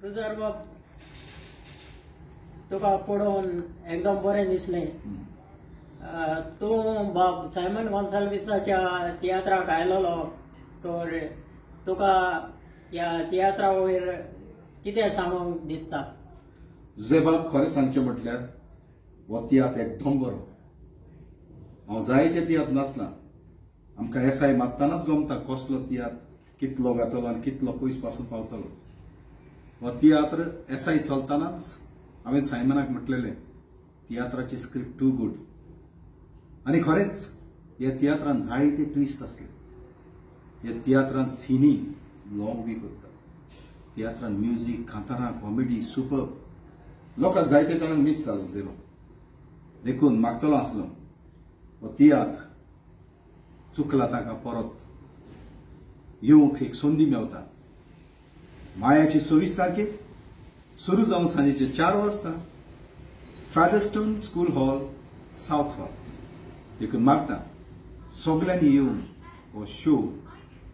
रुजार बाब तुका पळोवन एकदम बरें दिसलें. तूं बाब सायमन गोन्साल्विसाच्या तियात्राक आयलोलो तर तुका ह्या तियात्रा वयर कितें सांगूंक दिसता? जुजे बाब खरें सांगचें म्हटल्यार हो तियात्र एकदम बरो. हांव जायते तियात्र नाचलां. आमकां एसाय मात्तानाच गमता कसलो तियात्र कितलो गातलो आनी कितलो पयस पासून पावतलो. हो तियात्र एसाय चलतानाच हांवें सायमनाक म्हटलेलें तियात्राची स्क्रिप्ट टू गुड. आनी खरेंच ह्या तियात्रांत जायते ट्विस्ट आसले. ह्या तियात्रांत सिनी लॉंग वीक करता. तियात्रांत म्युझिक, कांतारां, कॉमेडी सुपर. लोकांक जायते जाणांक मिस जालो झेलो. देखून मागतलो आसलो हो तियात्र चुकला ताका परत येवंक एक संदी मेवता. मायाची 26 तारखेर सुरू जावन सांजेचे 4 वाजता फॅदरस्टोन स्कूल हॉल, साउथ हॉल. देखून मागता सगळ्यांनी येवन हो शो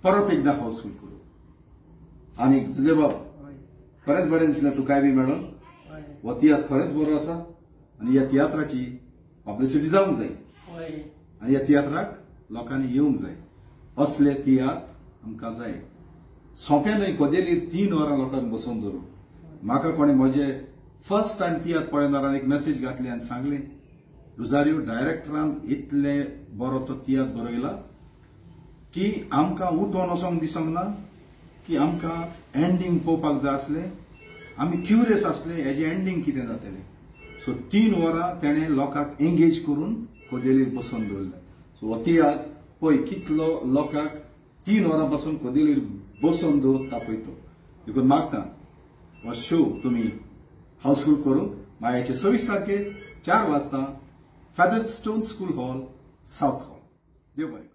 परत एकदा हाऊसफुल करू. आनी तुजे बाब खरेंच बरें दिसलें तुकाय बी मेळोन. हो तियात्र खरेंच बरो आसा आनी ह्या तियात्राची पब्लिसिटी जावंक जाय आनी ह्या तियात्राक लोकांनी येवंक जाय. असले तियात्र आमकां जाय. सोंपें न्हय कोदेलीर 3 वरां लोकांक बसोवन धरून. म्हाका कोणें म्हजे फर्स्ट टायम तियात्र पळयनारान एक मेसेज घातली आनी सांगलें रुजारियो डायरेक्टरान इतले बरो तो तियात्र बरयला की आमकां उठोन वचोंक दिसोंक ना की आमकां एंडींग पळोवपाक जाय आसलें. आमी क्युरियस आसले हेजें एंडींग कितें जातलें. सो 3 वरां तेणें लोकांक एंगेज करून कोदेलीर बसोवन दवरलें. सो हो तियात्र पळय कितलो लोकांक 3 वरां पासून कोदेलीर बसोवन दवरता पळय तो. देखून मागता हो शो तुमी हाऊसफुल करून मायाचे 26 तारखेर 4 वाजता फॅदरस्टोन स्कूल हॉल, साउथ हॉल. देव बरें.